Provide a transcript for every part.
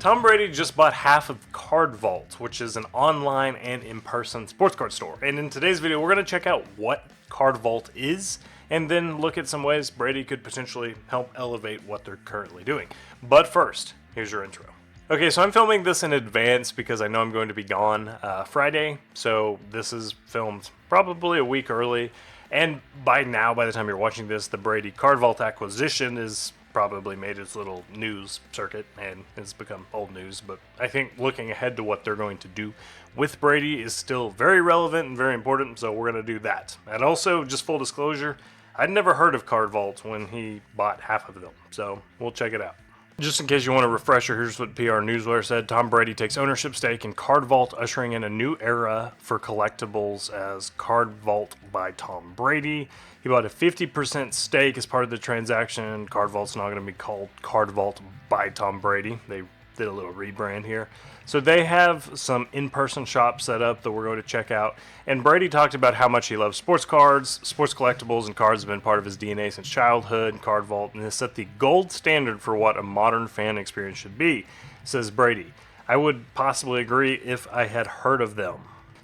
Tom Brady just bought half of CardVault, which is an online and in-person sports card store. And in today's video, we're going to check out what CardVault is, and then look at some ways Brady could potentially help elevate what they're currently doing. But first, here's your intro. Okay, so I'm filming this in advance because I know I'm going to be gone Friday, so this is filmed probably a week early. And by now, by the time you're watching this, the Brady CardVault acquisition is probably made its little news circuit and it's become old news. But I think looking ahead to what they're going to do with Brady is still very relevant and very important, so we're going to do that. And also, just full disclosure, I'd never heard of CardVault when he bought half of them, so we'll check it out. Just in case you want a refresher, here's what PR Newswire said. Tom Brady takes ownership stake in CardVault, ushering in a new era for collectibles as CardVault by Tom Brady. He bought a 50% stake as part of the transaction. CardVault's not going to be called CardVault by Tom Brady. They did a little rebrand here. So they have some in-person shops set up that we're going to check out. And Brady talked about how much he loves sports cards. Sports collectibles and cards have been part of his DNA since childhood. CardVault has set the gold standard for what a modern fan experience should be, says Brady. I would possibly agree if I had heard of them.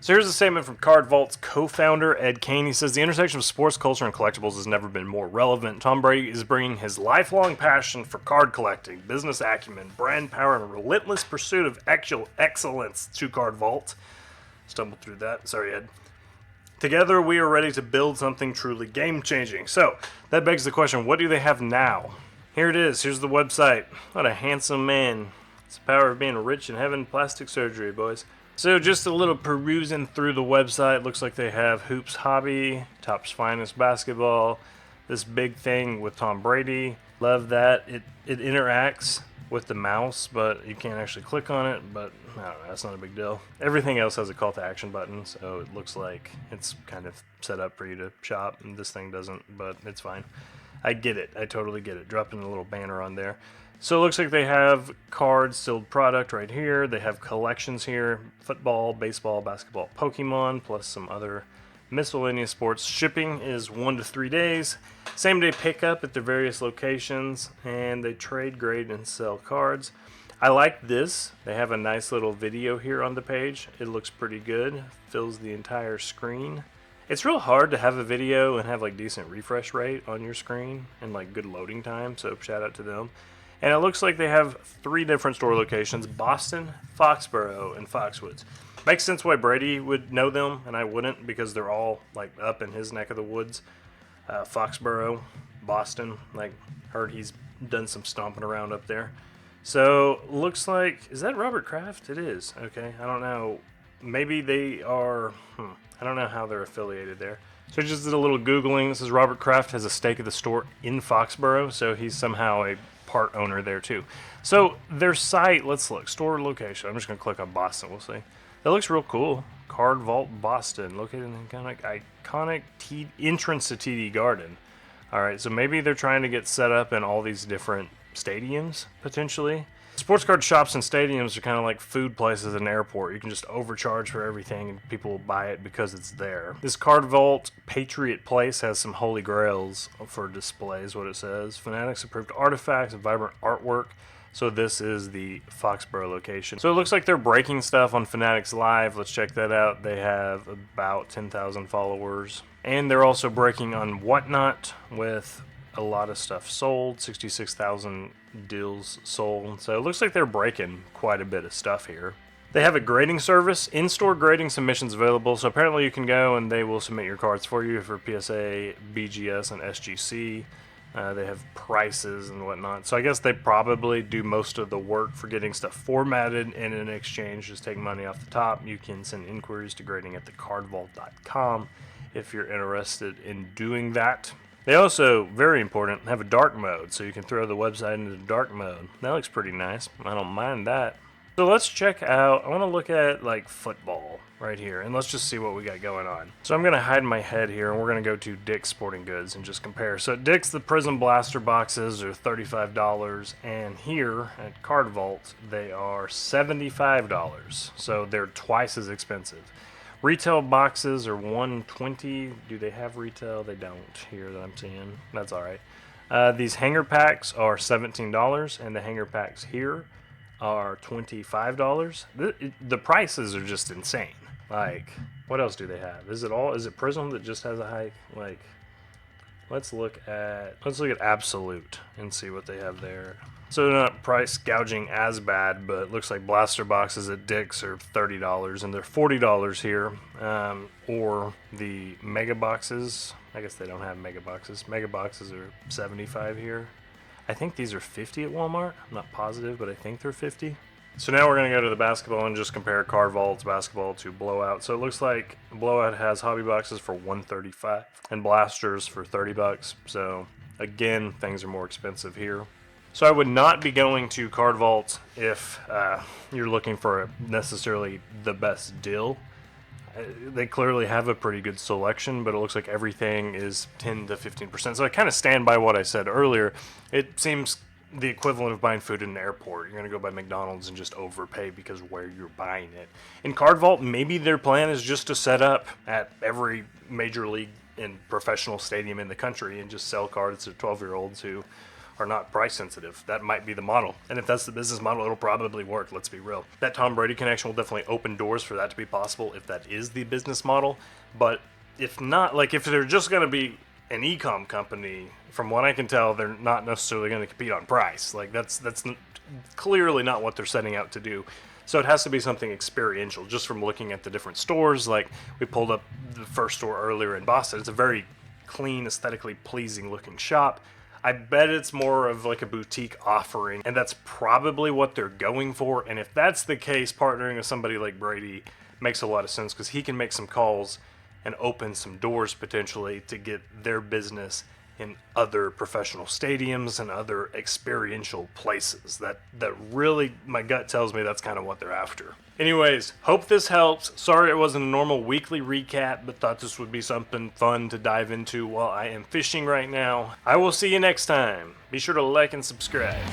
So here's a statement from CardVault's co-founder, Ed Kane. He says, the intersection of sports culture and collectibles has never been more relevant. Tom Brady is bringing his lifelong passion for card collecting, business acumen, brand power, and a relentless pursuit of actual excellence to CardVault. Stumbled through that. Sorry, Ed. Together, we are ready to build something truly game-changing. So that begs the question, what do they have now? Here it is. Here's the website. What a handsome man. It's the power of being rich and having plastic surgery, boys. So just a little perusing through the website. Looks like they have Hoops Hobby, Topps Finest Basketball, this big thing with Tom Brady. Love that. It interacts with the mouse, but you can't actually click on it, but I don't know, that's not a big deal. Everything else has a call to action button, so it looks like it's kind of set up for you to shop, and this thing doesn't, but it's fine. I get it. I totally get it. Dropping a little banner on there. So it looks like they have cards, sealed product right here. They have collections here, football, baseball, basketball, Pokemon, plus some other miscellaneous sports. Shipping is 1 to 3 days. Same day pickup at their various locations, and they trade, grade, and sell cards. I like this. They have a nice little video here on the page. It looks pretty good. Fills the entire screen. It's real hard to have a video and have like decent refresh rate on your screen and like good loading time, so shout out to them. And it looks like they have 3 different store locations: Boston, Foxborough, and Foxwoods. Makes sense why Brady would know them and I wouldn't, because they're all like up in his neck of the woods. Foxborough, Boston, like heard he's done some stomping around up there. So looks like, is that Robert Kraft? It is. Okay, I don't know. Maybe they are, I don't know how they're affiliated there. So I just did a little Googling. This is Robert Kraft has a stake of the store in Foxborough, so he's somehow a part owner there too. So their site, let's look, store location. I'm just going to click on Boston, we'll see. That looks real cool. CardVault Boston, located in the iconic entrance to TD Garden. All right, so maybe they're trying to get set up in all these different stadiums, potentially. Sports card shops and stadiums are kind of like food places at an airport. You can just overcharge for everything and people will buy it because it's there. This CardVault Patriot Place has some holy grails for displays, what it says. Fanatics approved artifacts and vibrant artwork. So this is the Foxborough location. So it looks like they're breaking stuff on Fanatics Live. Let's check that out. They have about 10,000 followers. And they're also breaking on Whatnot with a lot of stuff sold, 66,000 deals sold. So it looks like they're breaking quite a bit of stuff here. They have a grading service, in-store grading submissions available. So apparently you can go and they will submit your cards for you for PSA, BGS, and SGC. They have prices and whatnot. So I guess they probably do most of the work for getting stuff formatted, and in exchange just take money off the top. You can send inquiries to grading@thecardvault.com if you're interested in doing that. They also, very important, have a dark mode, so you can throw the website into dark mode. That looks pretty nice. I don't mind that. So let's check out, I want to look at like football right here, and let's just see what we got going on. So I'm going to hide my head here, and we're going to go to Dick's Sporting Goods and just compare. So at Dick's, the Prism Blaster boxes are $35, and here at CardVault, they are $75. So they're twice as expensive. Retail boxes are $120. Do they have retail? They don't here that I'm seeing. That's all right. These hanger packs are $17, and the hanger packs here are $25. The prices are just insane. Like, what else do they have? Is it Prism that just has a hike? Like, let's look at Absolute and see what they have there. So they're not price gouging as bad, but it looks like blaster boxes at Dick's are $30 and they're $40 here. Or the mega boxes. I guess they don't have mega boxes. Mega boxes are $75 here. I think these are $50 at Walmart. I'm not positive, but I think they're $50. So now we're going to go to the basketball and just compare CardVault's basketball to Blowout. So it looks like Blowout has hobby boxes for $135 and blasters for $30. So again, things are more expensive here. So I would not be going to CardVault if you're looking for necessarily the best deal. They clearly have a pretty good selection, but it looks like everything is 10 to 15%. So I kind of stand by what I said earlier. It seems the equivalent of buying food in an airport. You're going to go buy McDonald's and just overpay because of where you're buying it. In CardVault, maybe their plan is just to set up at every major league and professional stadium in the country and just sell cards to 12-year-olds who are not price sensitive. That might be the model. And if that's the business model, it'll probably work, let's be real. That Tom Brady connection will definitely open doors for that to be possible if that is the business model. But if not, like if they're just going to be an e-com company, from what I can tell, they're not necessarily going to compete on price. Like that's clearly not what they're setting out to do. So it has to be something experiential. Just from looking at the different stores, like we pulled up the first store earlier in Boston. It's a very clean, aesthetically pleasing looking shop. I bet it's more of like a boutique offering, and that's probably what they're going for. And if that's the case, partnering with somebody like Brady makes a lot of sense because he can make some calls and open some doors potentially to get their business in other professional stadiums and other experiential places. That really, my gut tells me that's kind of what they're after. Anyways, hope this helps. Sorry it wasn't a normal weekly recap, but thought this would be something fun to dive into while I am fishing right now. I will see you next time. Be sure to like and subscribe.